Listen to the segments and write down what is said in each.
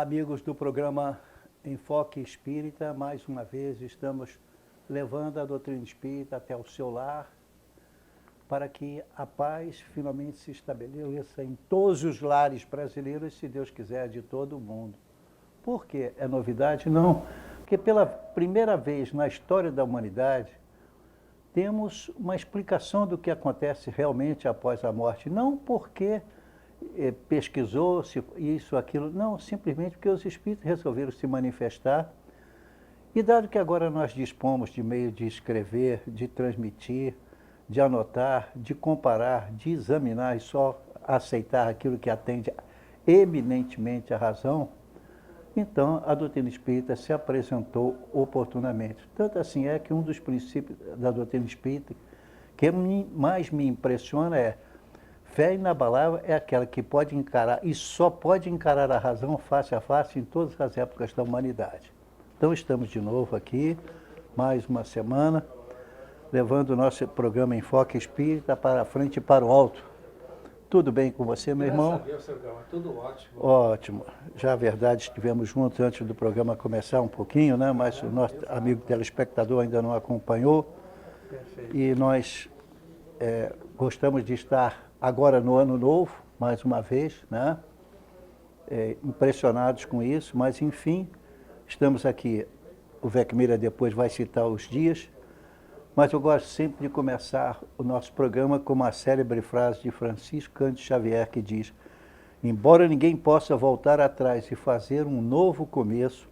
Olá, amigos do programa Enfoque Espírita. Mais uma vez estamos levando a doutrina espírita até o seu lar para que a paz finalmente se estabeleça em todos os lares brasileiros, se Deus quiser, de todo o mundo. Por que é novidade? Não, porque pela primeira vez na história da humanidade temos uma explicação do que acontece realmente após a morte. Não porque pesquisou-se isso, aquilo, não, simplesmente porque os espíritos resolveram se manifestar. E dado que agora nós dispomos de meio de escrever, de transmitir, de anotar, de comparar, de examinar e só aceitar aquilo que atende eminentemente à razão, então a doutrina espírita se apresentou oportunamente. Tanto assim é que um dos princípios da doutrina espírita que mais me impressiona é: fé inabalável é aquela que pode encarar, e só pode encarar a razão face a face em todas as épocas da humanidade. Então estamos de novo aqui, mais uma semana, levando o nosso programa Enfoque Espírita para frente e para o alto. Tudo bem com você, meu irmão? Graças a Deus, seu Gama, tudo ótimo. Ótimo. Já é verdade, estivemos juntos antes do programa começar um pouquinho, né? Mas o nosso amigo telespectador ainda não acompanhou. Perfeito. E nós gostamos de estar agora no ano novo, mais uma vez, né? Impressionados com isso, mas enfim, estamos aqui. O Vecmira depois vai citar os dias, mas eu gosto sempre de começar o nosso programa com uma célebre frase de Francisco Cândido Xavier que diz: embora ninguém possa voltar atrás e fazer um novo começo,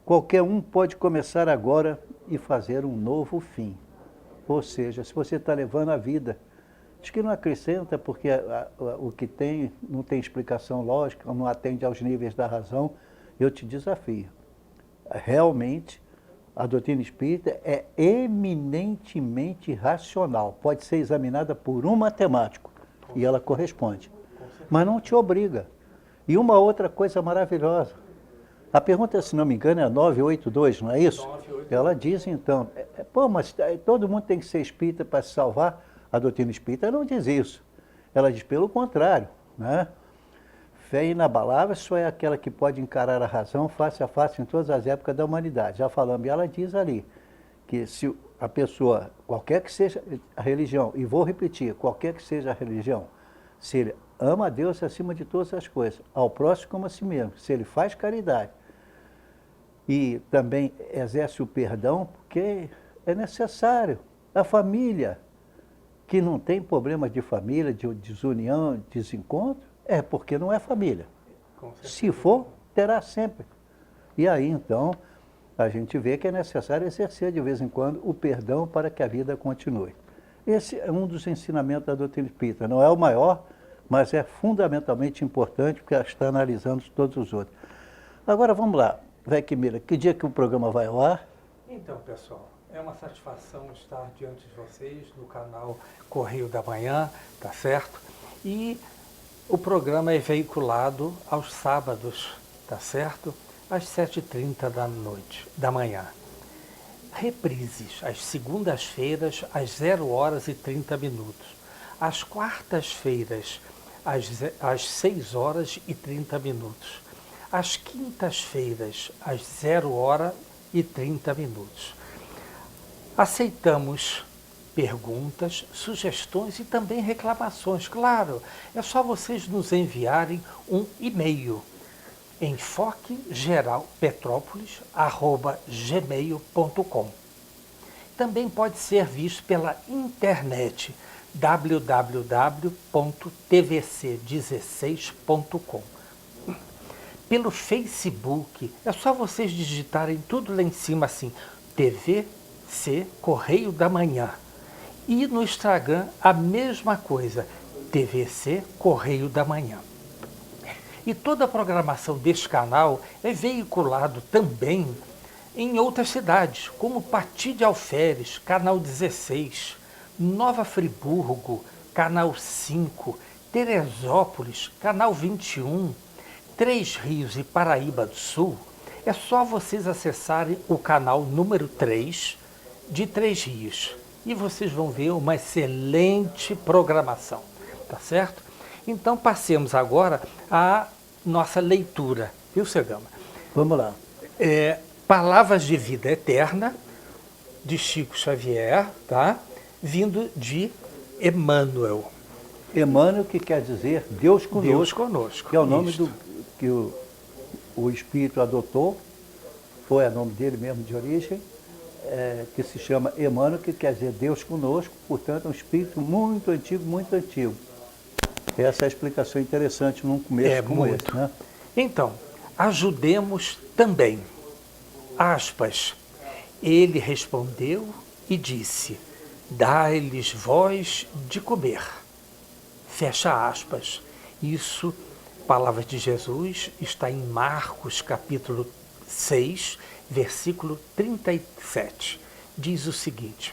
qualquer um pode começar agora e fazer um novo fim. Ou seja, se você está levando a vida, diz que não acrescenta porque o que tem não tem explicação lógica, não atende aos níveis da razão, eu te desafio. Realmente, a doutrina espírita é eminentemente racional, pode ser examinada por um matemático e ela corresponde, mas não te obriga. E uma outra coisa maravilhosa, a pergunta, se não me engano, é 982, não é isso? 982. Ela diz então, mas todo mundo tem que ser espírita para se salvar. A doutrina espírita não diz isso. Ela diz pelo contrário, né? Fé inabalável só é aquela que pode encarar a razão face a face em todas as épocas da humanidade. Já falamos, e ela diz ali, que se a pessoa, qualquer que seja a religião, e vou repetir, qualquer que seja a religião, se ele ama a Deus acima de todas as coisas, ao próximo como a si mesmo, se ele faz caridade, e também exerce o perdão, porque é necessário. A família que não tem problemas de família, de desunião, desencontro, é porque não é família. Se for, terá sempre. E aí, então, a gente vê que é necessário exercer de vez em quando o perdão para que a vida continue. Esse é um dos ensinamentos da doutrina espírita. Não é o maior, mas é fundamentalmente importante, porque ela está analisando todos os outros. Agora, vamos lá. Vecmira, que dia que o programa vai ao ar? Então, pessoal, é uma satisfação estar diante de vocês no canal Correio da Manhã, tá certo? E o programa é veiculado aos sábados, tá certo? Às 7h30 da manhã. Reprises, às segundas-feiras, às 0h30. Às quartas-feiras, às 6h30. Às quintas-feiras, às 0h30. Aceitamos perguntas, sugestões e também reclamações. Claro, é só vocês nos enviarem um e-mail, enfoquegeralpetrópolis@gmail.com. Também pode ser visto pela internet, www.tvc16.com. Pelo Facebook, é só vocês digitarem tudo lá em cima assim, TVC Correio da Manhã. E no Instagram, a mesma coisa, TVC Correio da Manhã. E toda a programação deste canal é veiculado também em outras cidades, como Pati de Alferes, canal 16, Nova Friburgo, canal 5, Teresópolis, canal 21, Três Rios e Paraíba do Sul. É só vocês acessarem o canal número 3 de Três Rios e vocês vão ver uma excelente programação, tá certo? Então passemos agora à nossa leitura, viu, seu Gama? Vamos lá. Palavras de Vida Eterna, de Chico Xavier, tá? Vindo de Emmanuel. Emmanuel, que quer dizer Deus conosco. Deus conosco. Que é o nome Isto. que o Espírito adotou, foi o nome dele mesmo de origem, que se chama Emmanuel, que quer dizer Deus conosco, portanto é um Espírito muito antigo, muito antigo. Essa é a explicação interessante num começo como muito. esse, né? Então, ajudemos também. Aspas. Ele respondeu e disse, dai-lhes vós de comer. Fecha aspas. Isso, palavras de Jesus, está em Marcos capítulo 6, versículo 37. Diz o seguinte,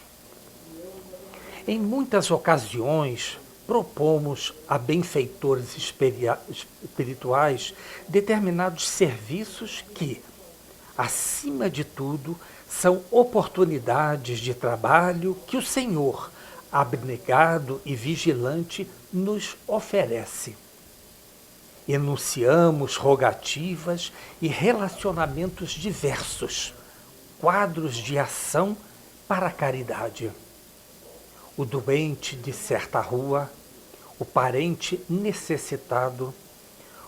em muitas ocasiões propomos a benfeitores espirituais determinados serviços que, acima de tudo, são oportunidades de trabalho que o Senhor, abnegado e vigilante, nos oferece. Enunciamos rogativas e relacionamentos diversos, quadros de ação para a caridade. O doente de certa rua, o parente necessitado,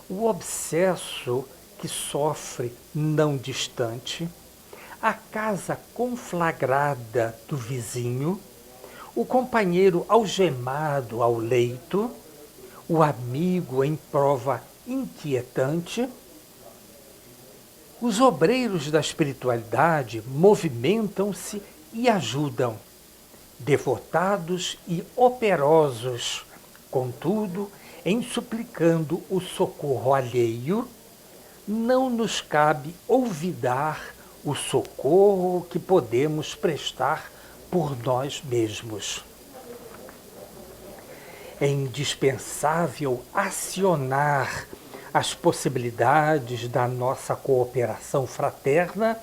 o obsesso que sofre não distante, a casa conflagrada do vizinho, o companheiro algemado ao leito, o amigo em prova inquietante. Os obreiros da espiritualidade movimentam-se e ajudam, devotados e operosos, contudo, em suplicando o socorro alheio, não nos cabe olvidar o socorro que podemos prestar por nós mesmos. É indispensável acionar as possibilidades da nossa cooperação fraterna,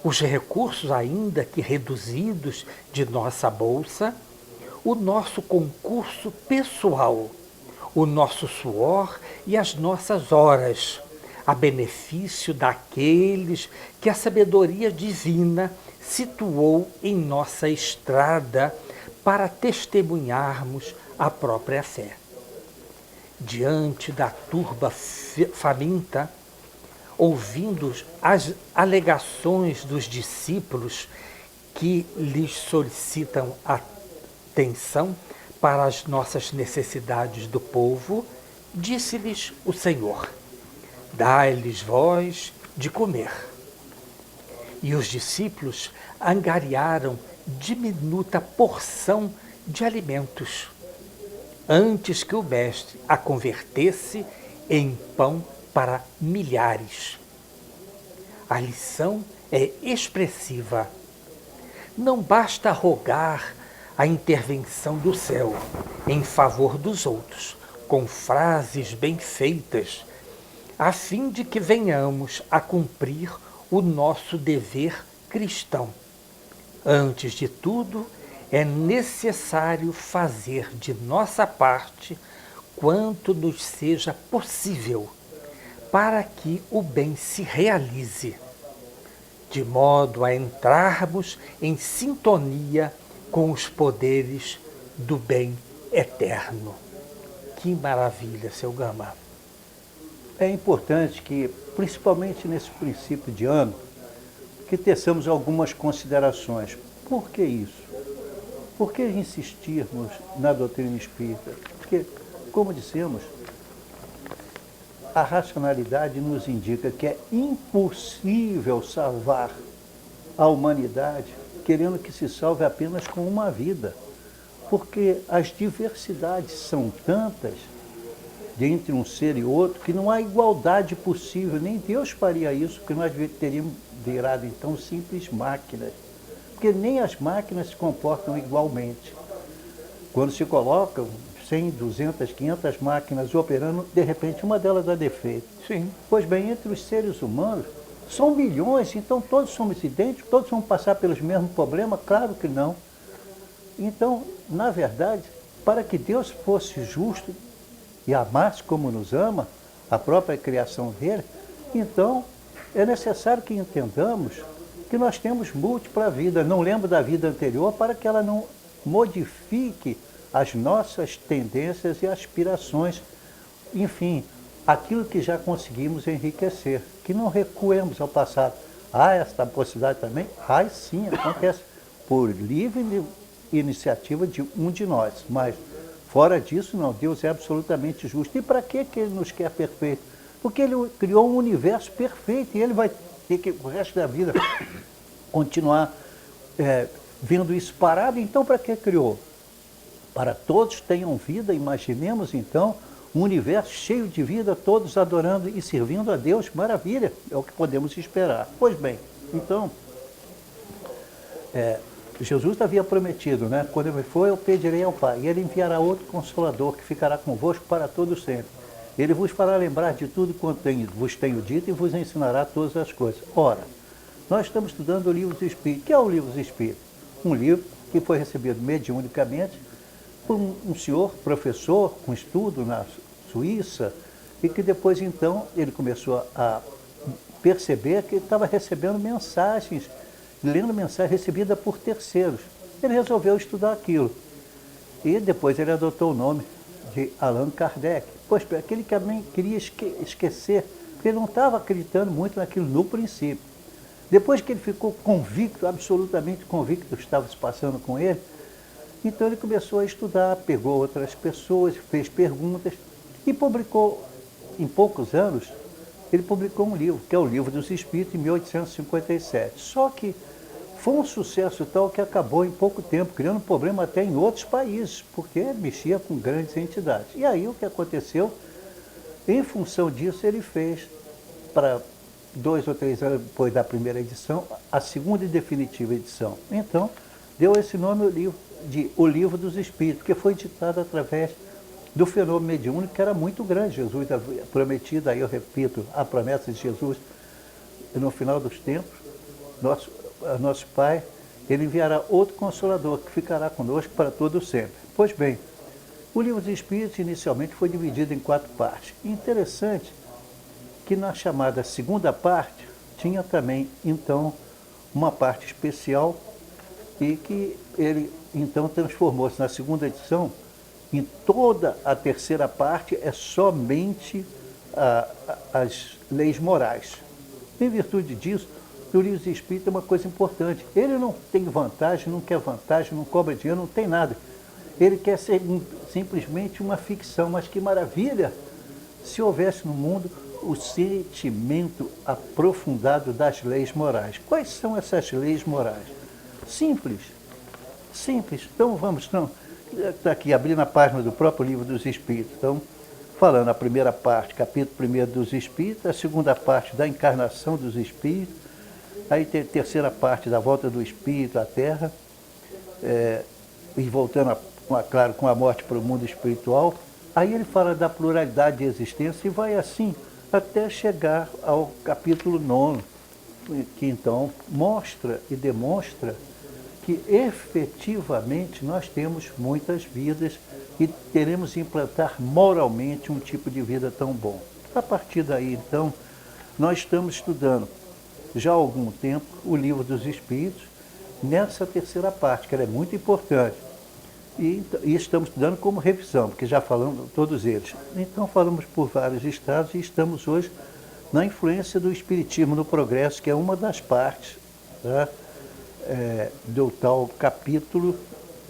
os recursos ainda que reduzidos de nossa bolsa, o nosso concurso pessoal, o nosso suor e as nossas horas, a benefício daqueles que a sabedoria divina situou em nossa estrada para testemunharmos a própria fé. Diante da turba faminta, ouvindo as alegações dos discípulos que lhes solicitam atenção para as nossas necessidades do povo, disse-lhes o Senhor, dai-lhes vós de comer. E os discípulos angariaram diminuta porção de alimentos, antes que o mestre a convertesse em pão para milhares. A lição é expressiva. Não basta rogar a intervenção do céu em favor dos outros, com frases bem feitas, a fim de que venhamos a cumprir o nosso dever cristão. Antes de tudo, é necessário fazer de nossa parte quanto nos seja possível para que o bem se realize, de modo a entrarmos em sintonia com os poderes do bem eterno. Que maravilha, seu Gama! É importante que, principalmente nesse princípio de ano, que teçamos algumas considerações. Por que isso? Por que insistirmos na doutrina espírita? Porque, como dissemos, a racionalidade nos indica que é impossível salvar a humanidade querendo que se salve apenas com uma vida. Porque as diversidades são tantas entre um ser e outro que não há igualdade possível. Nem Deus faria isso, porque nós teríamos virado então simples máquinas. Porque nem as máquinas se comportam igualmente. Quando se colocam 100, 200, 500 máquinas operando, de repente uma delas dá defeito. Sim. Pois bem, entre os seres humanos, são milhões, então todos somos idênticos, todos vão passar pelos mesmos problemas? Claro que não. Então, na verdade, para que Deus fosse justo e amasse como nos ama, a própria criação dele, Então, é necessário que entendamos que nós temos múltipla vida. Não lembro da vida anterior para que ela não modifique as nossas tendências e aspirações. Enfim, aquilo que já conseguimos enriquecer. Que não recuemos ao passado. Há essa possibilidade também? Há sim, acontece por livre iniciativa de um de nós. Mas, fora disso, não. Deus é absolutamente justo. E para que Ele nos quer perfeito? Porque Ele criou um universo perfeito e Ele vai ter que, o resto da vida, continuar vendo isso parado. Então, para que criou? Para todos tenham vida. Imaginemos, então, um universo cheio de vida, todos adorando e servindo a Deus. Maravilha, é o que podemos esperar. Pois bem, então, Jesus havia prometido, né? Quando ele for, eu pedirei ao Pai, e Ele enviará outro Consolador, que ficará convosco para todo sempre. Ele vos fará lembrar de tudo quanto vos tenho dito e vos ensinará todas as coisas. Ora, nós estamos estudando o Livro dos Espíritos. O que é o Livro dos Espíritos? Um livro que foi recebido mediunicamente por um senhor, professor, com estudo na Suíça, e que depois, então, ele começou a perceber que ele estava recebendo mensagens, lendo mensagens recebidas por terceiros. Ele resolveu estudar aquilo. E depois ele adotou o nome de Allan Kardec. Pois bem, aquele que também queria esquecer, porque ele não estava acreditando muito naquilo no princípio. Depois que ele ficou convicto, absolutamente convicto do que estava se passando com ele, então ele começou a estudar, pegou outras pessoas, fez perguntas e publicou, em poucos anos, ele publicou um livro, que é o Livro dos Espíritos, em 1857. Só que foi um sucesso tal que acabou em pouco tempo, criando problema até em outros países, porque mexia com grandes entidades. E aí o que aconteceu? Em função disso, ele fez, para 2 ou 3 anos depois da primeira edição, a segunda e definitiva edição. Então, deu esse nome ao livro, de O Livro dos Espíritos, que foi ditado através do fenômeno mediúnico, que era muito grande. Jesus havia prometido, aí eu repito, a promessa de Jesus, no final dos tempos, nosso Pai, Ele enviará outro Consolador, que ficará conosco para todo sempre. Pois bem, o Livro dos Espíritos inicialmente foi dividido em 4 partes. Interessante que na chamada segunda parte, tinha também, então, uma parte especial, e que ele, então, transformou-se na segunda edição. Em toda a terceira parte é somente as leis morais. Em virtude disso, o Livro dos Espíritos é uma coisa importante. Ele não tem vantagem, não quer vantagem, não cobra dinheiro, não tem nada. Ele quer ser simplesmente uma ficção, mas que maravilha se houvesse no mundo o sentimento aprofundado das leis morais. Quais são essas leis morais? Simples. Então vamos, está aqui abrindo a página do próprio Livro dos Espíritos. Então, falando a primeira parte, capítulo 1 dos Espíritos, a segunda parte da encarnação dos Espíritos, aí tem a terceira parte da volta do Espírito à Terra, e voltando, claro, com a morte para o mundo espiritual. Aí ele fala da pluralidade de existência e vai assim até chegar ao capítulo 9, que então mostra e demonstra que efetivamente nós temos muitas vidas e teremos que implantar moralmente um tipo de vida tão bom. A partir daí, então, nós estamos estudando já há algum tempo o Livro dos Espíritos, nessa terceira parte, que ela é muito importante. E estamos estudando como revisão, porque já falamos todos eles. Então falamos por vários estados e estamos hoje na influência do Espiritismo no progresso, que é uma das partes, tá? Do tal capítulo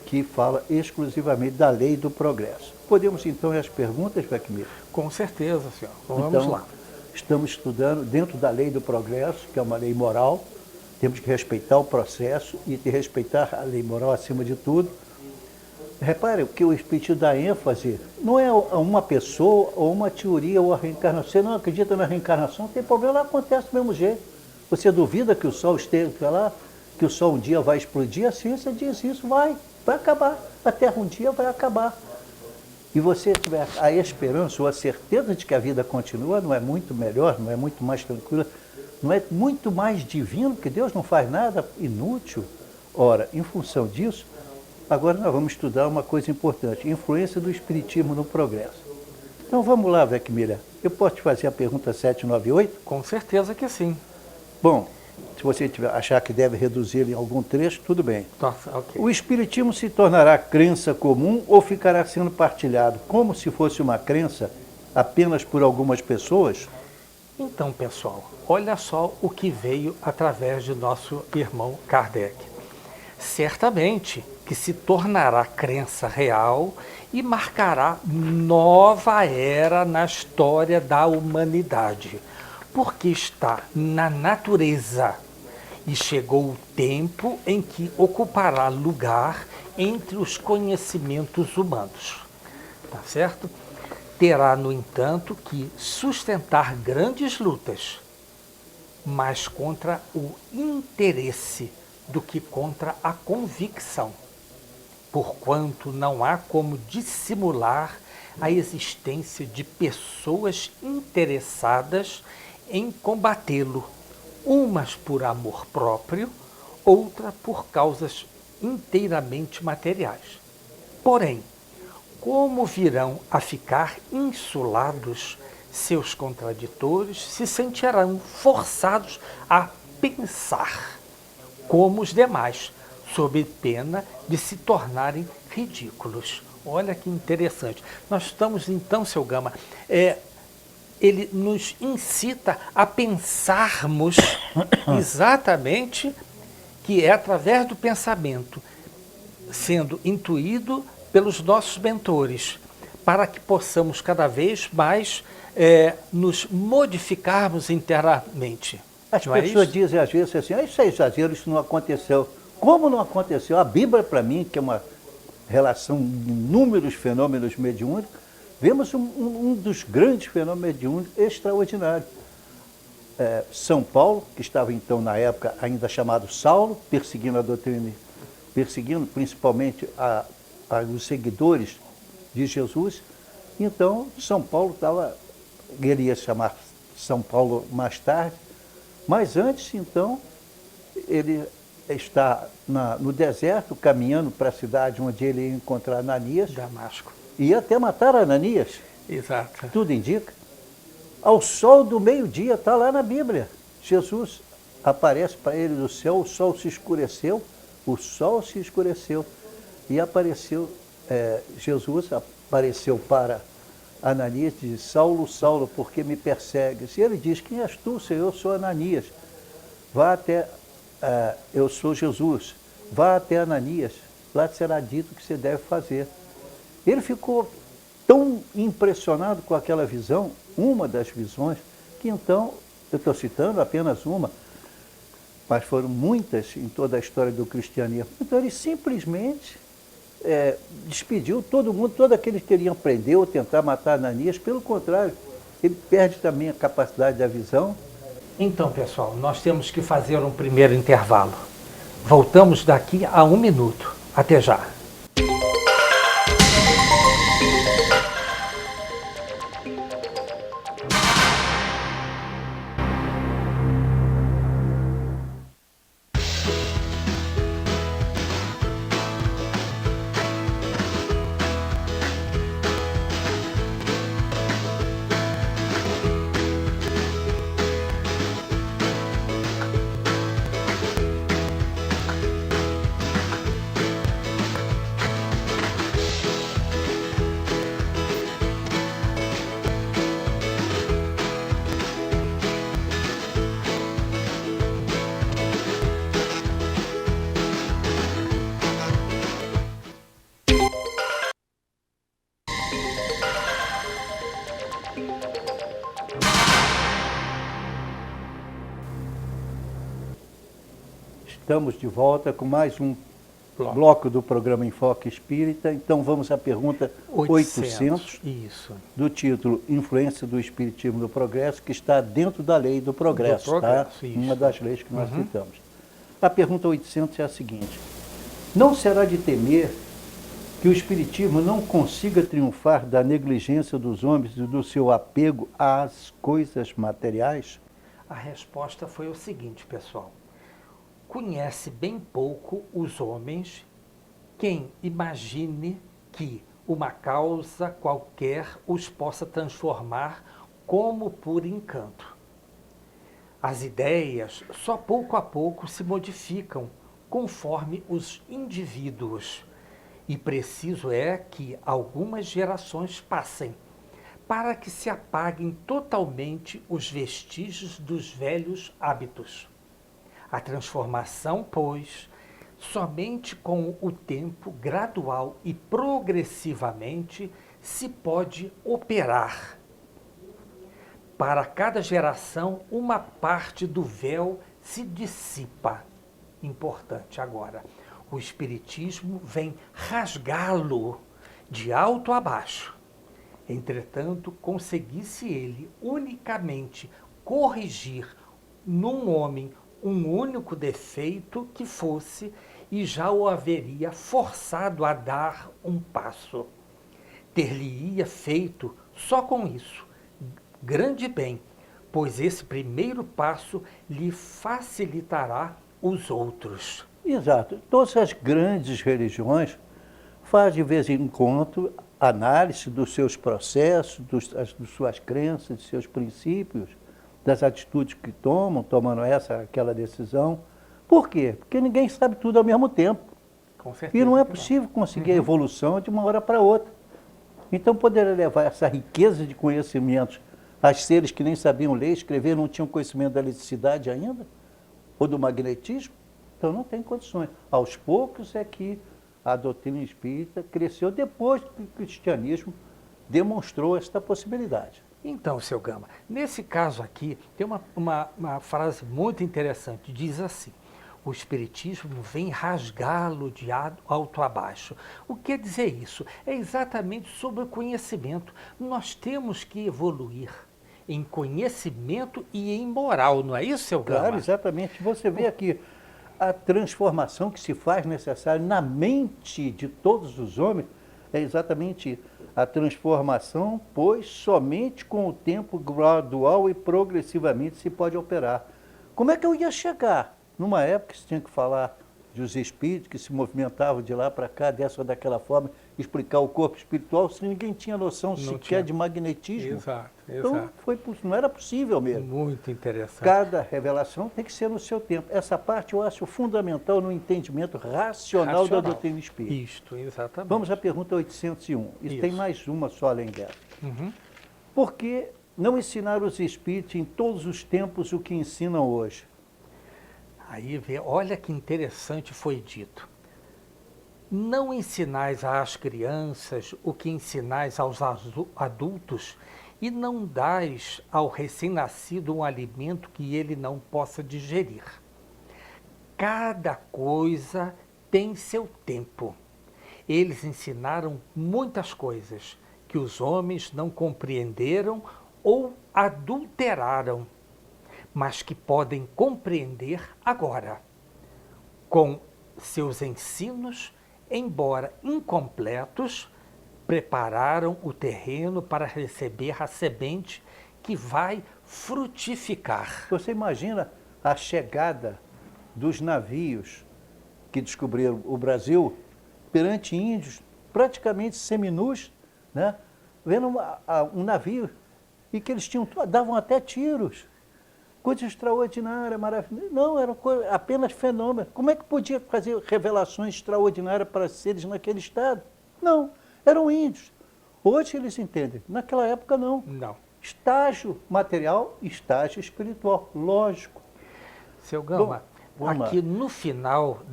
que fala exclusivamente da lei do progresso. Podemos então ir às perguntas, Vecmir? Com certeza, senhor. Vamos então, lá. Estamos estudando dentro da lei do progresso, que é uma lei moral. Temos que respeitar o processo e respeitar a lei moral acima de tudo. Repare que o Espírito dá ênfase, não é a uma pessoa ou uma teoria ou a reencarnação. Você não acredita na reencarnação, não tem problema, acontece do mesmo jeito. Você duvida que o Sol esteja lá, que o Sol um dia vai explodir? A ciência diz isso, vai acabar. A Terra um dia vai acabar. E você tiver a esperança ou a certeza de que a vida continua, não é muito melhor, não é muito mais tranquila, não é muito mais divino, porque Deus não faz nada inútil? Ora, em função disso, agora nós vamos estudar uma coisa importante, influência do Espiritismo no progresso. Então vamos lá, Vecmília. Eu posso te fazer a pergunta 798? Com certeza que sim. Bom, se você achar que deve reduzi-lo em algum trecho, tudo bem. Nossa, ok. O Espiritismo se tornará crença comum ou ficará sendo partilhado como se fosse uma crença apenas por algumas pessoas? Então, pessoal, olha só o que veio através de nosso irmão Kardec. Certamente que se tornará crença real e marcará nova era na história da humanidade, porque está na natureza e chegou o tempo em que ocupará lugar entre os conhecimentos humanos. Tá certo? Terá, no entanto, que sustentar grandes lutas, mas contra o interesse do que contra a convicção, porquanto não há como dissimular a existência de pessoas interessadas em combatê-lo, umas por amor próprio, outra por causas inteiramente materiais. Porém, como virão a ficar insulados, seus contraditores se sentirão forçados a pensar como os demais, sob pena de se tornarem ridículos. Olha que interessante. Nós estamos então, seu Gama, ele nos incita a pensarmos exatamente que é através do pensamento, sendo intuído pelos nossos mentores, para que possamos cada vez mais nos modificarmos internamente. As pessoas dizem às vezes assim, isso é exagero, isso não aconteceu. Como não aconteceu? A Bíblia, para mim, que é uma relação de inúmeros fenômenos mediúnicos, vemos um dos grandes fenômenos mediúnicos extraordinários. São Paulo, que estava então na época ainda chamado Saulo, perseguindo a doutrina, perseguindo principalmente os seguidores de Jesus. Então, São Paulo ele ia chamar São Paulo mais tarde, mas antes, então, ele está no deserto, caminhando para a cidade onde ele ia encontrar Ananias. Damasco. Ia até matar Ananias. Exato. Tudo indica. Ao sol do meio-dia, está lá na Bíblia. Jesus aparece para ele do céu, o sol se escureceu, e apareceu, Jesus apareceu para Ananias e disse, Saulo, Saulo, por que me persegues? E ele diz, quem és tu, Senhor? Eu sou Ananias. Vá até, eu sou Jesus, vá até Ananias, lá te será dito o que você deve fazer. Ele ficou tão impressionado com aquela visão, uma das visões, que então, eu estou citando apenas uma, mas foram muitas em toda a história do cristianismo. Então ele simplesmente despediu todo mundo, todo aquele que queria prender ou tentar matar Ananias, pelo contrário, ele perde também a capacidade da visão. Então, pessoal, nós temos que fazer um primeiro intervalo. Voltamos daqui a 1 minuto. Até já. Estamos de volta com mais um bloco do programa Enfoque Espírita. Então vamos à pergunta 800 isso. Do título Influência do Espiritismo no Progresso, que está dentro da lei do progresso, tá? Uma das leis que nós citamos. A pergunta 800 é a seguinte: não será de temer que o Espiritismo não consiga triunfar da negligência dos homens e do seu apego às coisas materiais? A resposta foi o seguinte, pessoal. Conhece bem pouco os homens quem imagine que uma causa qualquer os possa transformar como por encanto. As ideias só pouco a pouco se modificam conforme os indivíduos, e preciso é que algumas gerações passem para que se apaguem totalmente os vestígios dos velhos hábitos. A transformação, pois, somente com o tempo gradual e progressivamente se pode operar. Para cada geração, uma parte do véu se dissipa. Importante agora. O Espiritismo vem rasgá-lo de alto a baixo. Entretanto, conseguisse ele unicamente corrigir num homem um único defeito que fosse, e já o haveria forçado a dar um passo. Ter-lhe-ia feito, só com isso, grande bem, pois esse primeiro passo lhe facilitará os outros. Exato. Todas as grandes religiões fazem de vez em quando análise dos seus processos, das suas crenças, dos seus princípios, das atitudes que tomando aquela decisão. Por quê? Porque ninguém sabe tudo ao mesmo tempo. Com certeza. E não é possível conseguir a evolução de uma hora para outra. Então, poder levar essa riqueza de conhecimentos a seres que nem sabiam ler, escrever, não tinham conhecimento da eletricidade ainda, ou do magnetismo, então não tem condições. Aos poucos é que a doutrina espírita cresceu depois que o cristianismo demonstrou esta possibilidade. Então, seu Gama, nesse caso aqui, tem uma frase muito interessante, diz assim: o Espiritismo vem rasgá-lo de alto a baixo. O que quer dizer isso? É exatamente sobre o conhecimento. Nós temos que evoluir em conhecimento e em moral, não é isso, seu Gama? Claro, exatamente. Você vê aqui a transformação que se faz necessária na mente de todos os homens, é exatamente a transformação, pois somente com o tempo gradual e progressivamente se pode operar. Como é que eu ia chegar? Numa época que se tinha que falar dos espíritos que se movimentavam de lá para cá, dessa ou daquela forma, explicar o corpo espiritual, se ninguém tinha noção sequer de magnetismo. Exato, então, exato. Não era possível mesmo. Muito interessante. Cada revelação tem que ser no seu tempo. Essa parte eu acho fundamental no entendimento racional da doutrina espírita. Isto, exatamente. Vamos à pergunta 801. Isso. Tem mais uma só além dela. Por que não ensinar os espíritos em todos os tempos o que ensinam hoje? Aí, olha que interessante foi dito. Não ensinais às crianças o que ensinais aos adultos, e não dais ao recém-nascido um alimento que ele não possa digerir. Cada coisa tem seu tempo. Eles ensinaram muitas coisas que os homens não compreenderam ou adulteraram, mas que podem compreender agora. Com seus ensinos, embora incompletos, prepararam o terreno para receber a semente que vai frutificar. Você imagina a chegada dos navios que descobriram o Brasil perante índios praticamente seminus, né? Vendo um navio e que eles davam até tiros. Coisa extraordinária, maravilhosa. Não, era apenas fenômeno. Como é que podia fazer revelações extraordinárias para seres naquele estado? Não, eram índios. Hoje eles entendem, naquela época não. Não. Estágio material, estágio espiritual, lógico. Seu Gama, Bom, aqui no final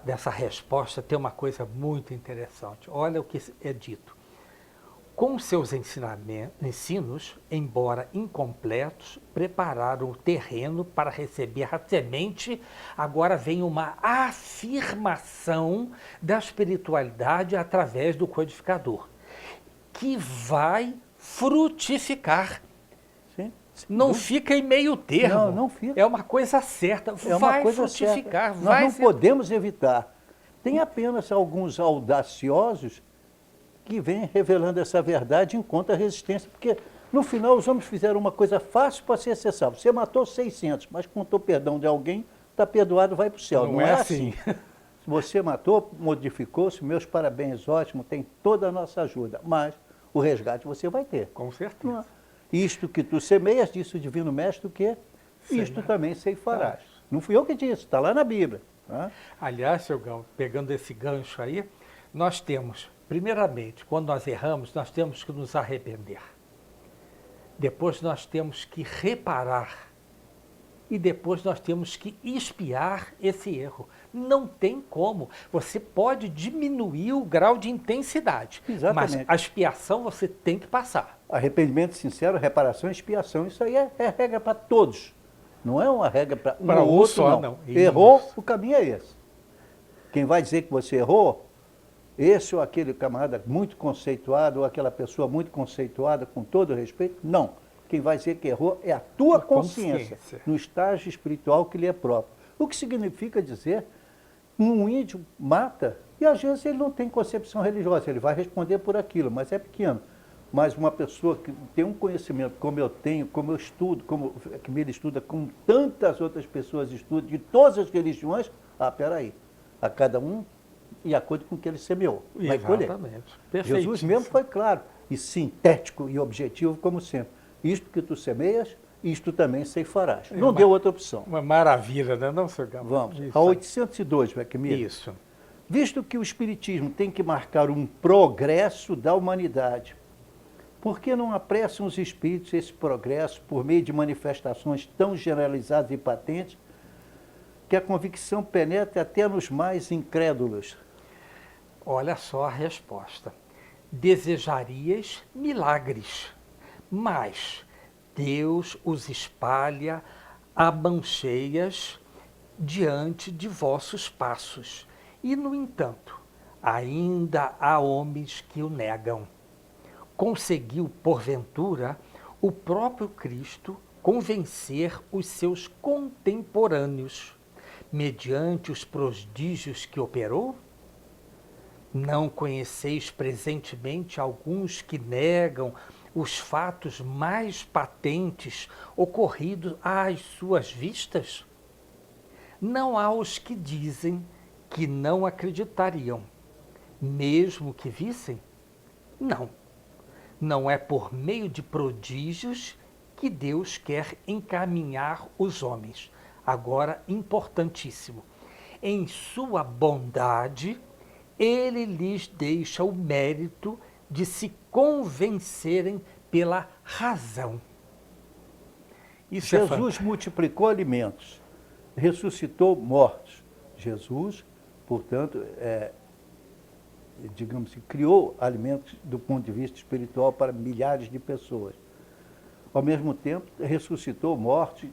dessa resposta tem uma coisa muito interessante. Olha o que é dito. Com seus ensinos, embora incompletos, prepararam o terreno para receber a semente. Agora vem uma afirmação da espiritualidade através do codificador, que vai frutificar. Sim. Não fica em meio termo. Não, não fica. É uma coisa certa. Vai frutificar. Nós não podemos evitar. Tem apenas alguns audaciosos que vem revelando essa verdade enquanto a resistência, porque no final os homens fizeram uma coisa fácil para ser acessível. Você matou 600, mas contou perdão de alguém, está perdoado, vai para o céu. Não é assim. Se você matou, modificou-se, meus parabéns, ótimo, tem toda a nossa ajuda. Mas o resgate você vai ter. Com certeza. Isto que tu semeias, disse o Divino Mestre, o quê? Isto também ceifarás. Não fui eu que disse, está lá na Bíblia. Tá? Aliás, seu Gão, pegando esse gancho aí, nós temos, primeiramente, quando nós erramos, nós temos que nos arrepender. Depois nós temos que reparar. E depois nós temos que expiar esse erro. Não tem como. Você pode diminuir o grau de intensidade, Exatamente. mas a expiação você tem que passar. Arrependimento sincero, reparação e expiação. Isso aí é regra para todos. Não é uma regra para um Pra ou um outro, só, não. não. Errou, Isso. o caminho é esse. Quem vai dizer que você errou, esse ou aquele camarada muito conceituado, ou aquela pessoa muito conceituada, com todo respeito, não. Quem vai dizer que errou é a tua consciência, no estágio espiritual que lhe é próprio. O que significa dizer, um índio mata, e às vezes ele não tem concepção religiosa, ele vai responder por aquilo, mas é pequeno. Mas uma pessoa que tem um conhecimento como eu tenho, como eu estudo, como a Camila estuda, como tantas outras pessoas estudam, de todas as religiões, peraí, a cada um de acordo com o que ele semeou, vai colher. Exatamente. Jesus mesmo foi claro, e sintético e objetivo como sempre. Isto que tu semeias, isto também ceifarás. Não deu outra opção. Uma maravilha, né, não, seu Gão? Vamos, Isso. a 802, Camila. Isso. Visto que o Espiritismo tem que marcar um progresso da humanidade, por que não apressam os espíritos esse progresso por meio de manifestações tão generalizadas e patentes que a convicção penetre até nos mais incrédulos? Olha só a resposta. Desejarias milagres, mas Deus os espalha a mãos cheias diante de vossos passos. E, no entanto, ainda há homens que o negam. Conseguiu, porventura, o próprio Cristo convencer os seus contemporâneos, mediante os prodígios que operou? Não conheceis presentemente alguns que negam os fatos mais patentes ocorridos às suas vistas? Não há os que dizem que não acreditariam, mesmo que vissem? Não. Não é por meio de prodígios que Deus quer encaminhar os homens. Agora, importantíssimo, em sua bondade, Ele lhes deixa o mérito de se convencerem pela razão. Isso Jesus multiplicou alimentos, ressuscitou mortos. Jesus, portanto, digamos assim, criou alimentos do ponto de vista espiritual para milhares de pessoas. Ao mesmo tempo, ressuscitou mortos,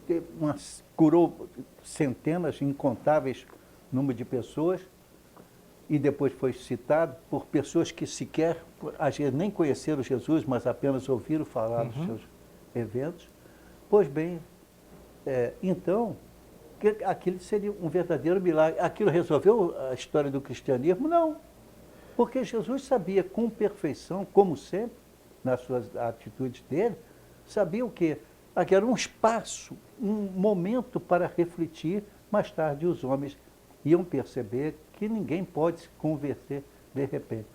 curou centenas, incontáveis número de pessoas, e depois foi citado por pessoas que sequer, às vezes, nem conheceram Jesus, mas apenas ouviram falar dos seus eventos. Pois bem, então, aquilo seria um verdadeiro milagre. Aquilo resolveu a história do cristianismo? Não. Porque Jesus sabia com perfeição, como sempre, nas suas atitudes dele, sabia o quê? Que era um espaço, um momento para refletir. Mais tarde os homens iam perceber que ninguém pode se converter de repente.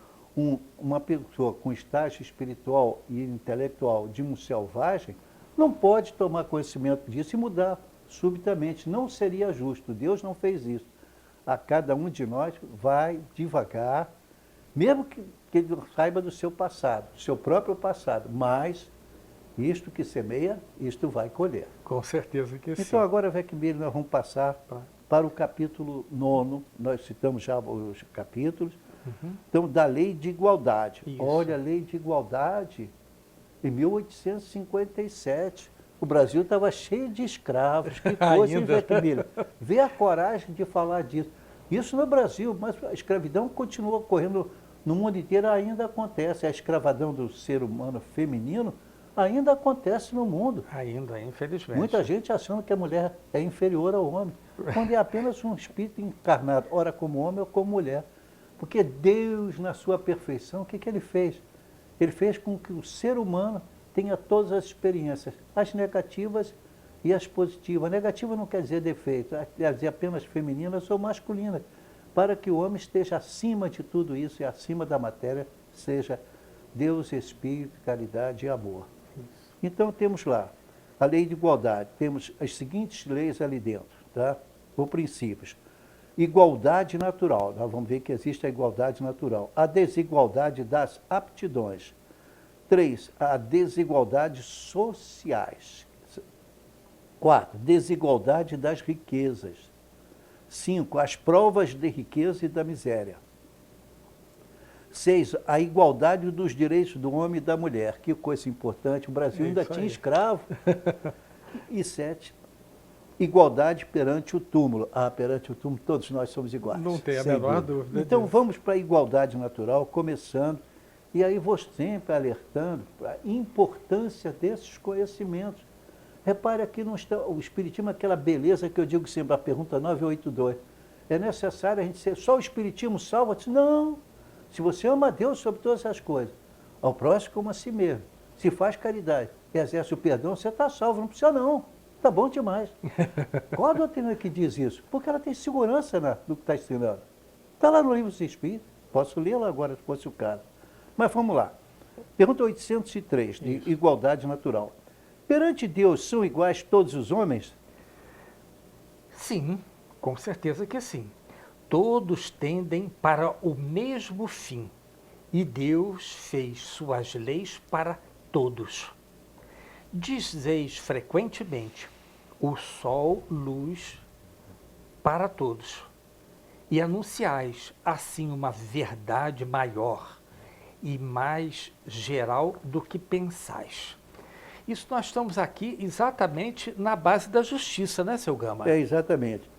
Uma pessoa com estágio espiritual e intelectual de um selvagem não pode tomar conhecimento disso e mudar subitamente. Não seria justo. Deus não fez isso. A cada um de nós vai devagar, mesmo que ele saiba do seu passado, do seu próprio passado, mas isto que semeia, isto vai colher. Com certeza que sim. Então agora, Vecmir, nós vamos passar para o capítulo 9, nós citamos já os capítulos, então, da Lei de Igualdade. Isso. Olha, a Lei de Igualdade, em 1857, o Brasil estava cheio de escravos, que coisa, hein, Vecmir? Vê a coragem de falar disso. Isso no Brasil, mas a escravidão continua ocorrendo no mundo inteiro, ainda acontece. A escravidão do ser humano feminino ainda acontece no mundo. Ainda, infelizmente. Muita gente achando que a mulher é inferior ao homem, quando é apenas um espírito encarnado, ora como homem ou como mulher. Porque Deus, na sua perfeição, o que ele fez? Ele fez com que o ser humano tenha todas as experiências, as negativas e as positivas. Negativa não quer dizer defeito, quer dizer apenas femininas ou masculinas. para que o homem esteja acima de tudo isso e acima da matéria, seja Deus, Espírito, caridade e amor. Então temos lá a lei de igualdade, temos as seguintes leis ali dentro, tá? Por princípios. Igualdade natural, nós vamos ver que existe a igualdade natural. A desigualdade das aptidões. 3, a desigualdade sociais. 4, desigualdade das riquezas. 5, as provas de riqueza e da miséria. 6, a igualdade dos direitos do homem e da mulher. Que coisa importante, o Brasil ainda tinha escravo. E 7, igualdade perante o túmulo. Perante o túmulo todos nós somos iguais. Não tem a menor dúvida. Então vamos para a igualdade natural, começando. E aí vou sempre alertando para a importância desses conhecimentos. Repare aqui, não está, o Espiritismo, aquela beleza que eu digo sempre, a pergunta 982. É necessário a gente ser, só o Espiritismo salva? Não. Se você ama a Deus sobre todas as coisas, ao próximo como a si mesmo, se faz caridade e exerce o perdão, você está salvo, não precisa não. Está bom demais. Qual a doutrina que diz isso? Porque ela tem segurança no que está ensinando. Está lá no Livro dos Espíritos. Posso lê-la agora, se fosse o caso. Mas vamos lá. Pergunta 803, de igualdade natural. Perante Deus, são iguais todos os homens? Sim, com certeza que sim. Todos tendem para o mesmo fim. E Deus fez suas leis para todos. Dizeis frequentemente, o sol, luz para todos. E anunciais, assim, uma verdade maior e mais geral do que pensais. Isso nós estamos aqui exatamente na base da justiça, né, seu Gama? É, exatamente.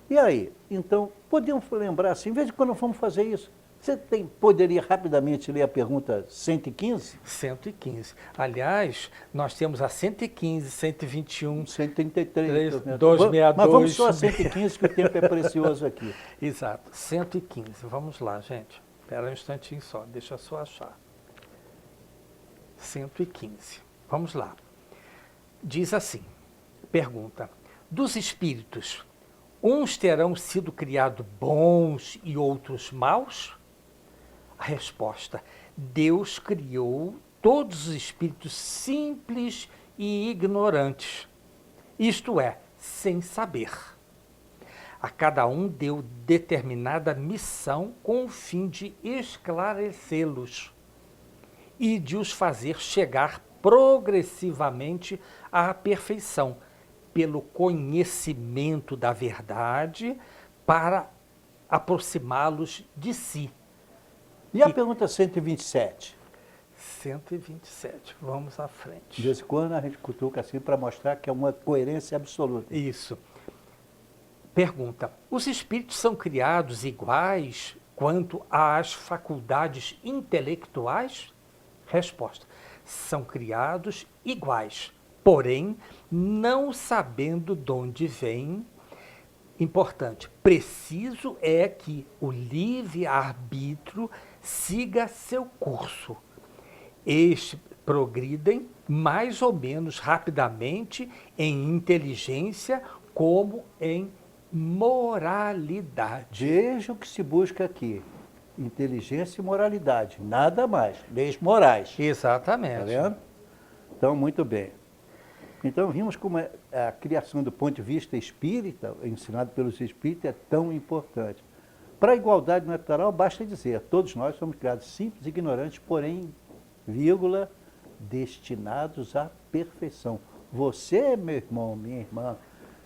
E aí, então, podemos lembrar assim, em vez de quando vamos fazer isso, você poderia rapidamente ler a pergunta 115? 115. Aliás, nós temos a 115, 121, 133. 262. Mas vamos só a 115, que o tempo é precioso aqui. Exato, 115. Vamos lá, gente. Espera um instantinho só, deixa eu só achar. 115. Vamos lá. Diz assim, pergunta, dos espíritos, uns terão sido criados bons e outros maus? A resposta, Deus criou todos os espíritos simples e ignorantes, isto é, sem saber. A cada um deu determinada missão com o fim de esclarecê-los e de os fazer chegar progressivamente à perfeição, pelo conhecimento da verdade, para aproximá-los de si. E a pergunta 127? 127, vamos à frente. De vez em quando a gente cutuca assim para mostrar que é uma coerência absoluta. Isso. Pergunta, os espíritos são criados iguais quanto às faculdades intelectuais? Resposta, são criados iguais, porém, não sabendo de onde vêm. Importante, preciso é que o livre-arbítrio siga seu curso. Estes progridem mais ou menos rapidamente em inteligência como em moralidade. Veja o que se busca aqui. Inteligência e moralidade, nada mais. Leis morais. Exatamente. Está vendo? Então, muito bem. Então, vimos como a criação do ponto de vista espírita, ensinado pelos espíritos, é tão importante. Para a igualdade natural, basta dizer, todos nós somos criados simples e ignorantes, porém, vírgula, destinados à perfeição. Você, meu irmão, minha irmã,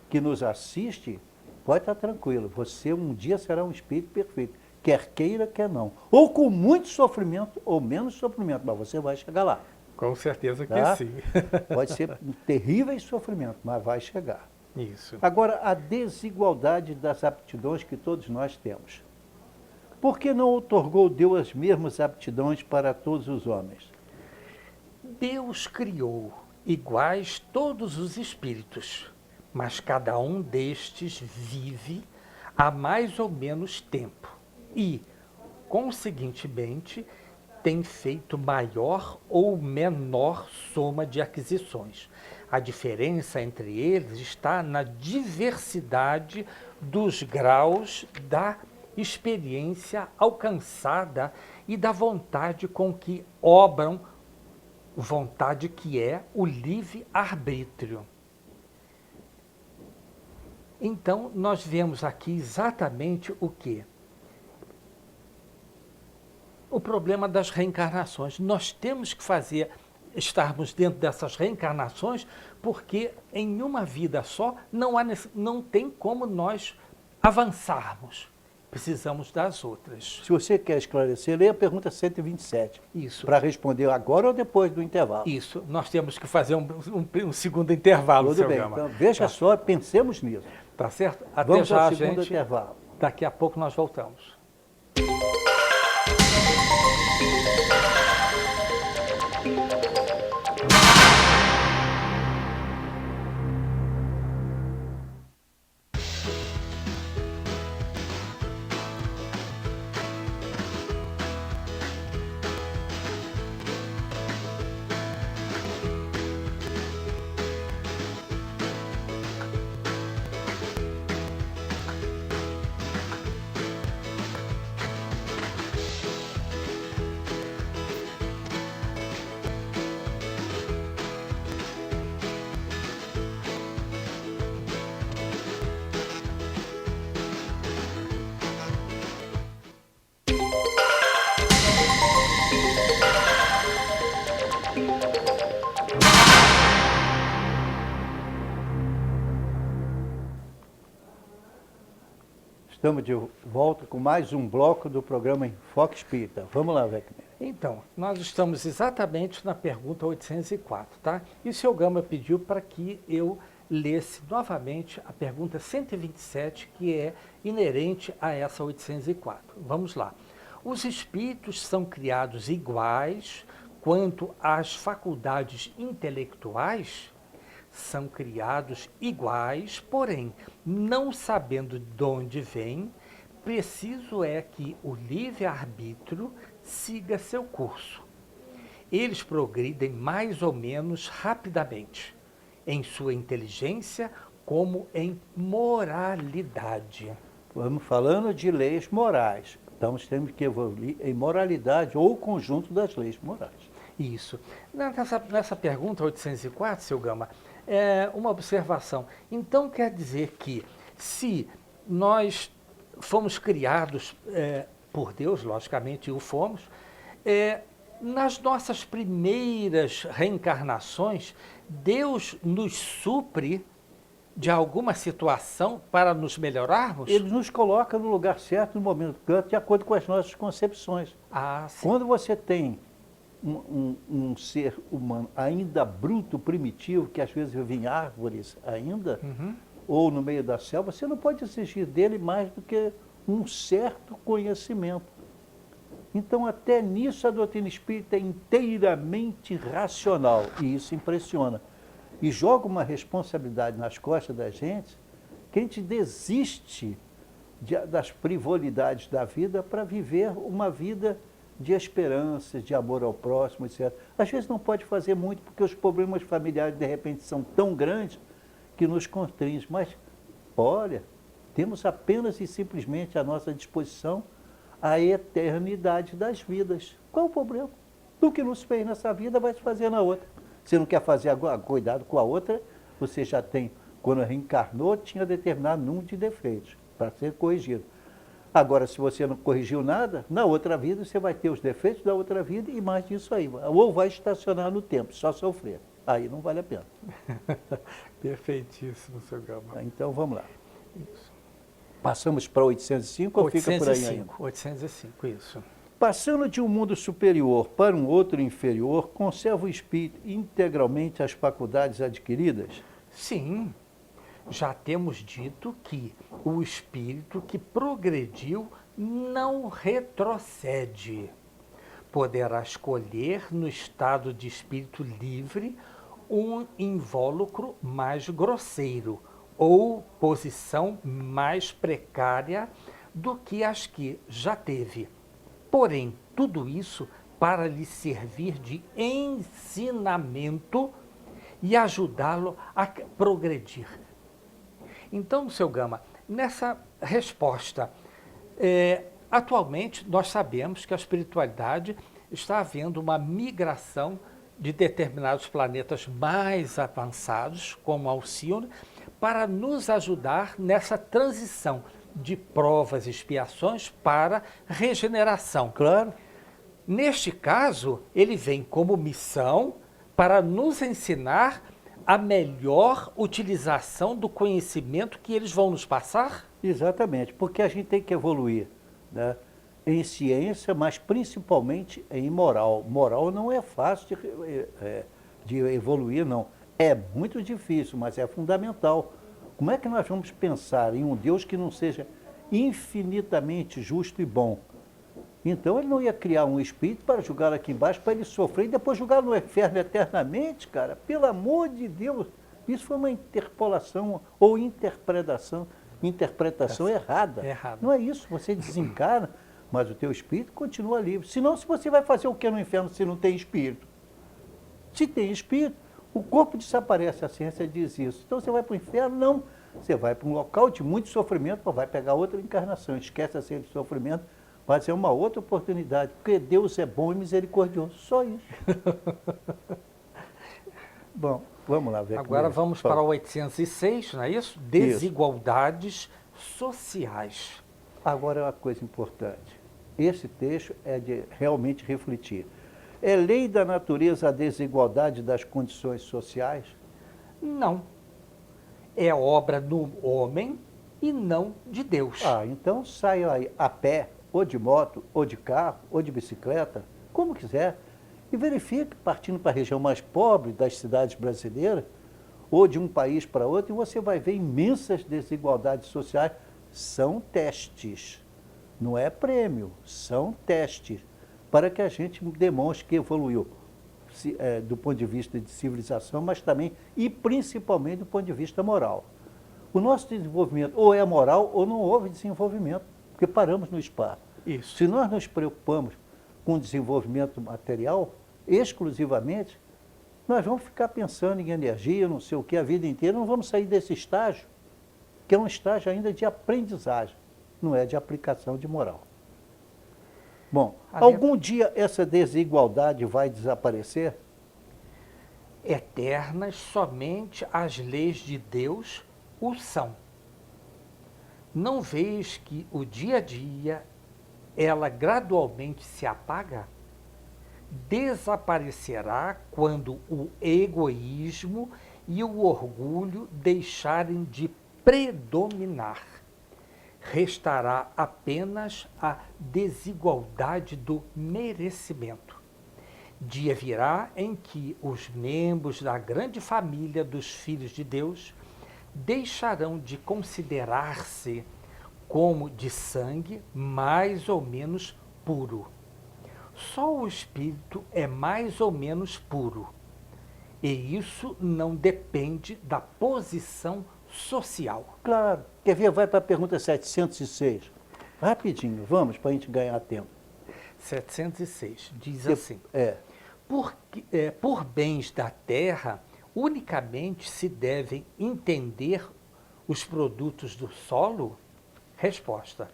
que nos assiste, pode estar tranquilo, você um dia será um espírito perfeito, quer queira, quer não. Ou com muito sofrimento, ou menos sofrimento, mas você vai chegar lá. Com certeza que Tá? sim. Pode ser um terrível sofrimento, mas vai chegar. Isso. Agora, a desigualdade das aptidões que todos nós temos. Por que não outorgou Deus as mesmas aptidões para todos os homens? Deus criou iguais todos os espíritos, mas cada um destes vive há mais ou menos tempo e, conseguintemente, tem feito maior ou menor soma de aquisições. A diferença entre eles está na diversidade dos graus da experiência alcançada e da vontade com que obram, vontade que é o livre-arbítrio. Então, nós vemos aqui exatamente o quê? O problema das reencarnações. Nós temos que estarmos dentro dessas reencarnações, porque em uma vida só não tem como nós avançarmos. Precisamos das outras. Se você quer esclarecer, leia a pergunta 127. Isso. Para responder agora ou depois do intervalo. Isso. Nós temos que fazer um segundo intervalo, Tudo seu bem. Gama. Então, veja só, pensemos nisso. Tá certo? Até Vamos já, ao segundo gente. intervalo. Daqui a pouco nós voltamos. Estamos de volta com mais um bloco do programa Enfoque Espírita. Vamos lá, Vecner. Então, nós estamos exatamente na pergunta 804, tá? E o seu Gama pediu para que eu lesse novamente a pergunta 127, que é inerente a essa 804. Vamos lá. Os espíritos são criados iguais quanto às faculdades intelectuais? São criados iguais, porém, não sabendo de onde vêm, preciso é que o livre-arbítrio siga seu curso. Eles progridem mais ou menos rapidamente, em sua inteligência como em moralidade. Vamos falando de leis morais. Então, temos que evoluir em moralidade ou o conjunto das leis morais. Isso. Nessa pergunta 804, seu Gama, é uma observação. Então, quer dizer que se nós fomos criados por Deus, logicamente o fomos, nas nossas primeiras reencarnações, Deus nos supre de alguma situação para nos melhorarmos? Ele nos coloca no lugar certo, no momento certo, de acordo com as nossas concepções. Ah, sim. Quando você tem um ser humano ainda bruto, primitivo, que às vezes vive em árvores ainda, ou no meio da selva, você não pode exigir dele mais do que um certo conhecimento. Então, até nisso, a doutrina espírita é inteiramente racional, e isso impressiona. E joga uma responsabilidade nas costas da gente, que a gente desiste das frivolidades da vida para viver uma vida de esperança, de amor ao próximo, etc. Às vezes não pode fazer muito, porque os problemas familiares, de repente, são tão grandes que nos constringem. Mas, olha, temos apenas e simplesmente à nossa disposição a eternidade das vidas. Qual o problema? O que nos fez nessa vida vai se fazer na outra. Você não quer fazer agora, cuidado com a outra, você já tem, quando reencarnou, tinha determinado número de defeitos para ser corrigido. Agora, se você não corrigiu nada, na outra vida você vai ter os defeitos da outra vida e mais disso aí. Ou vai estacionar no tempo, só sofrer. Aí não vale a pena. Perfeitíssimo, seu Gama. Então, vamos lá. Isso. Passamos para 805 ou fica por aí ainda? 805, isso. Passando de um mundo superior para um outro inferior, conserva o espírito integralmente as faculdades adquiridas? Sim, já temos dito que o espírito que progrediu não retrocede. Poderá escolher no estado de espírito livre um invólucro mais grosseiro ou posição mais precária do que as que já teve. Porém, tudo isso para lhe servir de ensinamento e ajudá-lo a progredir. Então, seu Gama, nessa resposta Atualmente, nós sabemos que a espiritualidade está havendo uma migração de determinados planetas mais avançados, como Alcione, para nos ajudar nessa transição de provas e expiações para regeneração. Claro. Neste caso, ele vem como missão para nos ensinar a melhor utilização do conhecimento que eles vão nos passar? Exatamente, porque a gente tem que evoluir, né? Em ciência, mas principalmente em moral. Moral não é fácil de evoluir, não. É muito difícil, mas é fundamental. Como é que nós vamos pensar em um Deus que não seja infinitamente justo e bom? Então ele não ia criar um espírito para julgar aqui embaixo, para ele sofrer e depois julgar no inferno eternamente, cara. Pelo amor de Deus, isso foi uma interpolação ou interpretação errada. Errado. Não é isso, você desencarna, mas o teu espírito continua livre. Senão, se você vai fazer o que no inferno se não tem espírito? Se tem espírito, o corpo desaparece, a ciência diz isso. Então você vai para o inferno? Não. Você vai para um local de muito sofrimento, vai pegar outra encarnação, esquece esse de sofrimento, vai ser uma outra oportunidade, porque Deus é bom e misericordioso, só isso. Bom, vamos lá ver. Agora vamos para o 806, não é isso? Desigualdades sociais. Agora é uma coisa importante. Esse texto é de realmente refletir. É lei da natureza a desigualdade das condições sociais? Não. É obra do homem e não de Deus. Então saia aí a pé, ou de moto, ou de carro, ou de bicicleta, como quiser, e verifique, partindo para a região mais pobre das cidades brasileiras, ou de um país para outro, e você vai ver imensas desigualdades sociais. São testes, não é prêmio, são testes, para que a gente demonstre que evoluiu do ponto de vista de civilização, mas também e principalmente do ponto de vista moral. O nosso desenvolvimento ou é moral ou não houve desenvolvimento, porque paramos no espaço. Isso. Se nós nos preocupamos com o desenvolvimento material, exclusivamente, nós vamos ficar pensando em energia, não sei o que, a vida inteira, não vamos sair desse estágio, que é um estágio ainda de aprendizagem, não é de aplicação de moral. Bom, algum dia essa desigualdade vai desaparecer? Eternas somente as leis de Deus o são. Não vês que o dia a dia ela gradualmente se apaga? Desaparecerá quando o egoísmo e o orgulho deixarem de predominar. Restará apenas a desigualdade do merecimento. Dia virá em que os membros da grande família dos filhos de Deus deixarão de considerar-se como de sangue mais ou menos puro. Só o espírito é mais ou menos puro. E isso não depende da posição social. Claro. Quer ver? Vai para a pergunta 706. Rapidinho, vamos, para a gente ganhar tempo. 706 diz assim: por bens da terra, unicamente se devem entender os produtos do solo? Resposta: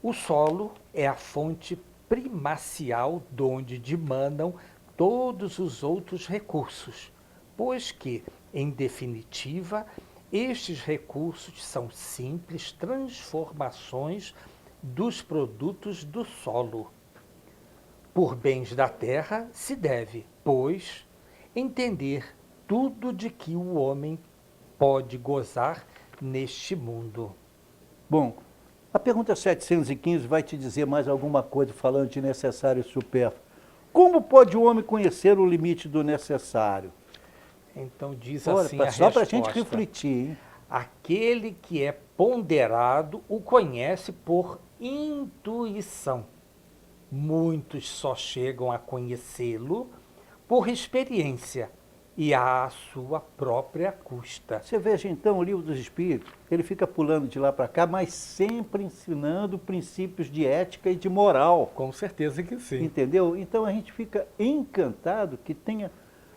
o solo é a fonte primacial donde dimanam todos os outros recursos, pois que, em definitiva, estes recursos são simples transformações dos produtos do solo. Por bens da terra se deve, pois, entender tudo de que o homem pode gozar neste mundo. Bom, a pergunta 715 vai te dizer mais alguma coisa falando de necessário e supérfluo. Como pode o homem conhecer o limite do necessário? Então diz assim a resposta. Só para a gente refletir, hein? Aquele que é ponderado o conhece por intuição. Muitos só chegam a conhecê-lo por experiência e à sua própria custa. Você veja então o Livro dos Espíritos, ele fica pulando de lá para cá, mas sempre ensinando princípios de ética e de moral. Com certeza que sim. Entendeu? Então a gente fica encantado que tenha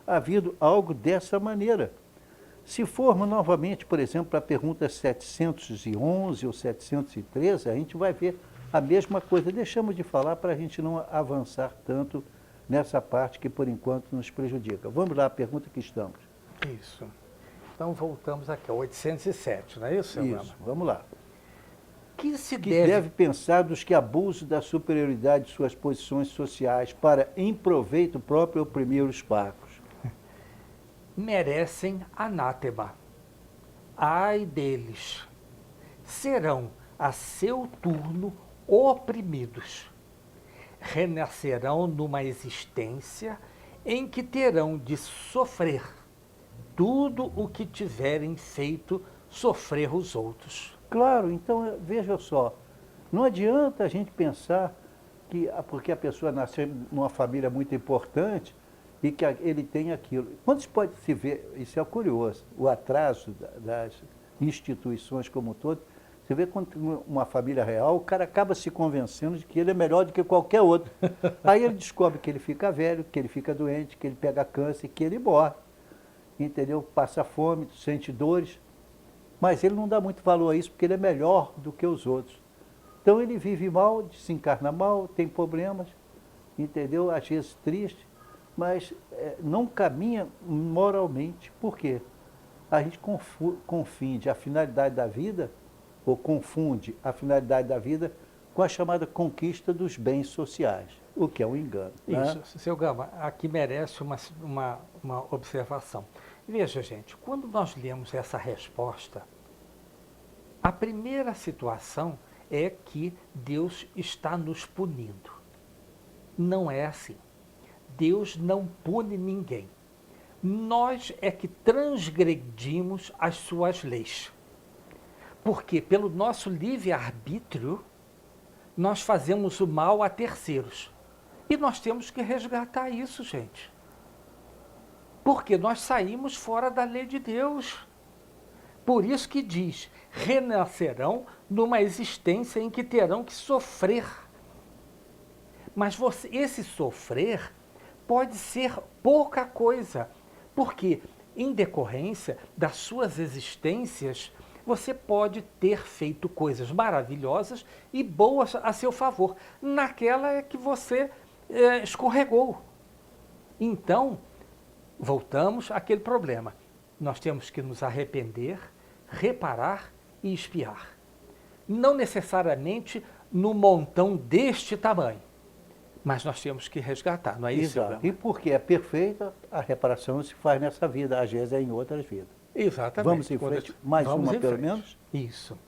havido algo dessa maneira. Se formos novamente, por exemplo, para a pergunta 711 ou 713, a gente vai ver a mesma coisa. Deixamos de falar para a gente não avançar tanto nessa parte que, por enquanto, nos prejudica. Vamos lá, a pergunta que estamos. Isso. Então, voltamos aqui, ao 807, não é isso, seu Gama? Isso, vamos lá. Que se Que deve pensar dos que abusam da superioridade de suas posições sociais para, em proveito próprio, oprimir os fracos. Merecem anátema. Ai deles. Serão, a seu turno, oprimidos. Renascerão numa existência em que terão de sofrer tudo o que tiverem feito sofrer os outros. Claro, então veja só, não adianta a gente pensar que porque a pessoa nasceu numa família muito importante e que ele tem aquilo. Quando se pode se ver, isso é curioso, o atraso das instituições como um todo, você vê quando uma família real, o cara acaba se convencendo de que ele é melhor do que qualquer outro. Aí ele descobre que ele fica velho, que ele fica doente, que ele pega câncer, que ele morre. Entendeu? Passa fome, sente dores. Mas ele não dá muito valor a isso porque ele é melhor do que os outros. Então ele vive mal, desencarna mal, tem problemas, entendeu? Às vezes triste, mas não caminha moralmente. Por quê? A gente confunde a finalidade da vida, ou confunde a finalidade da vida com a chamada conquista dos bens sociais, o que é um engano. Isso, né? seu Gama, aqui merece uma observação. Veja, gente, quando nós lemos essa resposta, a primeira situação é que Deus está nos punindo. Não é assim. Deus não pune ninguém. Nós é que transgredimos as suas leis. Porque pelo nosso livre-arbítrio, nós fazemos o mal a terceiros. E nós temos que resgatar isso, gente. Porque nós saímos fora da lei de Deus. Por isso que diz, renascerão numa existência em que terão que sofrer. Mas esse sofrer pode ser pouca coisa, porque em decorrência das suas existências, você pode ter feito coisas maravilhosas e boas a seu favor. Naquela é que você escorregou. Então, voltamos àquele problema. Nós temos que nos arrepender, reparar e expiar. Não necessariamente no montão deste tamanho, mas nós temos que resgatar, não é isso? Exato. E porque é perfeita, a reparação se faz nessa vida, às vezes é em outras vidas. Exatamente. Vamos em frente, mais uma pelo menos? Isso.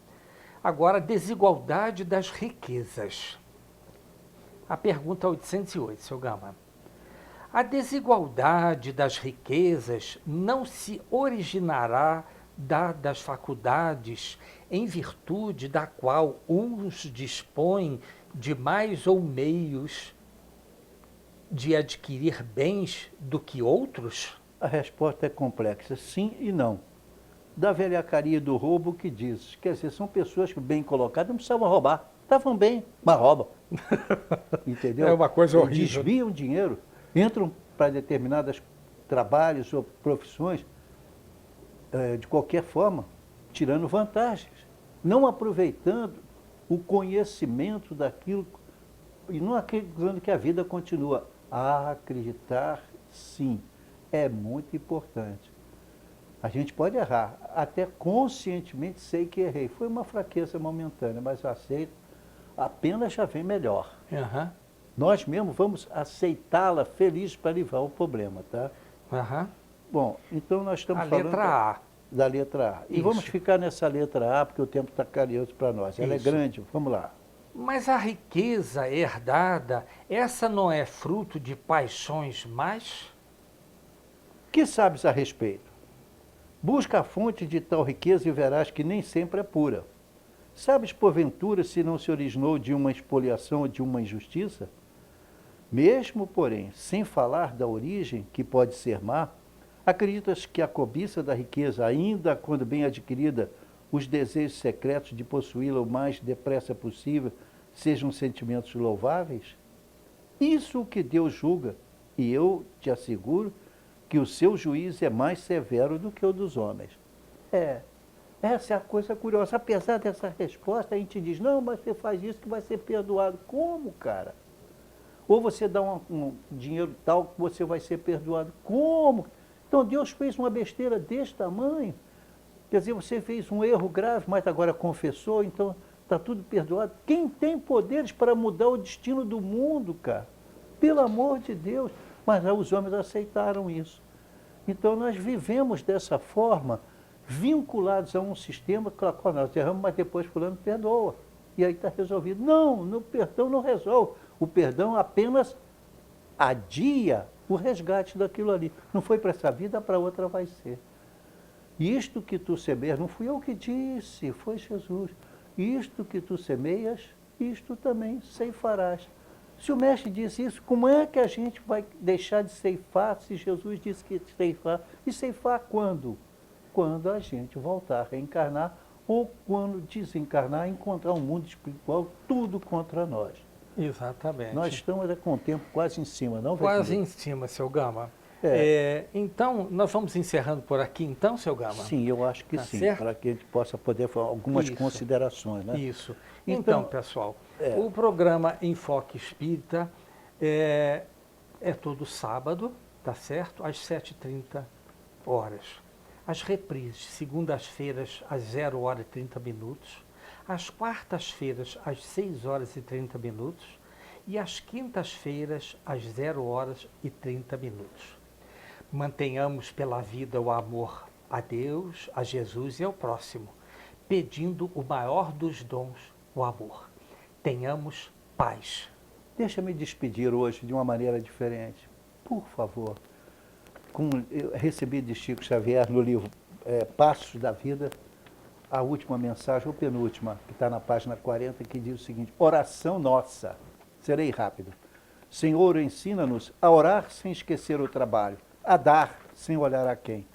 Agora, desigualdade das riquezas. A pergunta 808, seu Gama. A desigualdade das riquezas não se originará das faculdades em virtude da qual uns dispõem de mais ou meios de adquirir bens do que outros? A resposta é complexa, sim e não. Da velhacaria do roubo que diz, quer dizer, são pessoas que bem colocadas não precisavam roubar, estavam bem, mas roubam. Entendeu? É uma coisa horrível. Desviam dinheiro, entram para determinados trabalhos ou profissões de qualquer forma, tirando vantagens, não aproveitando o conhecimento daquilo e não acreditando que a vida continua. A acreditar, sim, é muito importante. A gente pode errar, até conscientemente sei que errei. Foi uma fraqueza momentânea, mas eu aceito, apenas já vem melhor. Uhum. Nós mesmos vamos aceitá-la feliz para livrar o problema, tá? Uhum. Bom, então nós estamos falando letra A. Da letra A. E Isso. vamos ficar nessa letra A, porque o tempo está carinhoso para nós. Ela Isso. é grande, vamos lá. Mas a riqueza herdada, essa não é fruto de paixões mais? Que sabes a respeito? Busca a fonte de tal riqueza e verás que nem sempre é pura. Sabes, porventura, se não se originou de uma expoliação ou de uma injustiça? Mesmo, porém, sem falar da origem, que pode ser má, acreditas que a cobiça da riqueza, ainda quando bem adquirida, os desejos secretos de possuí-la o mais depressa possível, sejam sentimentos louváveis? Isso que Deus julga, e eu te asseguro que o seu juízo é mais severo do que o dos homens. Essa é a coisa curiosa. Apesar dessa resposta, a gente diz, não, mas você faz isso que vai ser perdoado. Como, cara? Ou você dá um dinheiro tal que você vai ser perdoado. Como? Então Deus fez uma besteira desse tamanho. Quer dizer, você fez um erro grave, mas agora confessou, então está tudo perdoado. Quem tem poderes para mudar o destino do mundo, cara? Pelo amor de Deus. Mas os homens aceitaram isso. Então nós vivemos dessa forma, vinculados a um sistema que nós erramos, mas depois fulano perdoa. E aí está resolvido. Não, o perdão não resolve. O perdão apenas adia o resgate daquilo ali. Não foi para essa vida, para outra vai ser. Isto que tu semeias, não fui eu que disse, foi Jesus. Isto que tu semeias, isto também ceifarás. Se o mestre disse isso, como é que a gente vai deixar de ceifar se Jesus disse que ceifar? E ceifar quando? Quando a gente voltar a reencarnar ou quando desencarnar e encontrar um mundo espiritual tudo contra nós. Exatamente. Nós estamos com o tempo quase em cima, não? Quase em cima, seu Gama. Então, nós vamos encerrando por aqui, então, seu Gama? Sim, eu acho que sim, certo? para que a gente possa poder fazer algumas considerações, né? Isso. Então, pessoal, o programa Enfoque Espírita é todo sábado, tá certo? Às 7h30. As reprises, segundas-feiras, às 0h30, às quartas-feiras, às 6h30 e às quintas-feiras, às 0h30. Mantenhamos pela vida o amor a Deus, a Jesus e ao próximo, pedindo o maior dos dons, o amor. Tenhamos paz. Deixa-me despedir hoje de uma maneira diferente, por favor. Eu recebi de Chico Xavier no livro Passos da Vida, a última mensagem, ou penúltima, que está na página 40, que diz o seguinte: oração nossa. Serei rápido. Senhor, ensina-nos a orar sem esquecer o trabalho, a dar sem olhar a quem,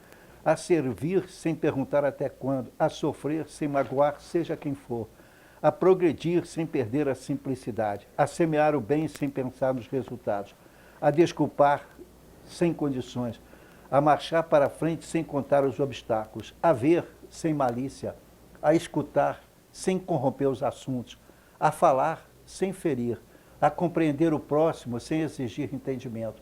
a servir sem perguntar até quando, a sofrer sem magoar seja quem for, a progredir sem perder a simplicidade, a semear o bem sem pensar nos resultados, a desculpar sem condições, a marchar para frente sem contar os obstáculos, a ver sem malícia, a escutar sem corromper os assuntos, a falar sem ferir, a compreender o próximo sem exigir entendimento,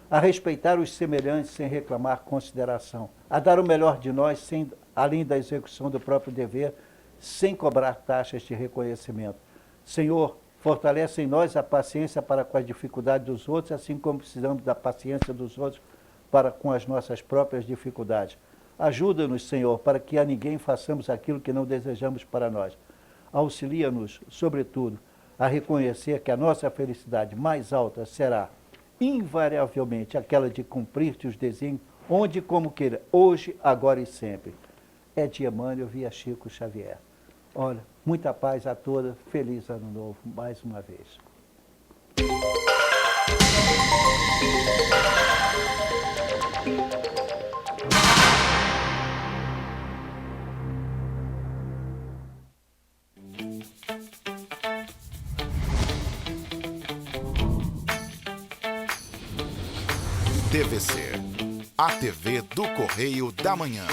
a respeitar os semelhantes sem reclamar consideração, a dar o melhor de nós além da execução do próprio dever, sem cobrar taxas de reconhecimento. Senhor, fortalece em nós a paciência para com as dificuldades dos outros, assim como precisamos da paciência dos outros para com as nossas próprias dificuldades. Ajuda-nos, Senhor, para que a ninguém façamos aquilo que não desejamos para nós. Auxilia-nos, sobretudo, a reconhecer que a nossa felicidade mais alta será, invariavelmente, aquela de cumprir-te os desígnios, onde e como queira, hoje, agora e sempre. É de Emmanuel via Chico Xavier. Olha, muita paz a todos, feliz ano novo, mais uma vez. TVC, a TV do Correio da Manhã.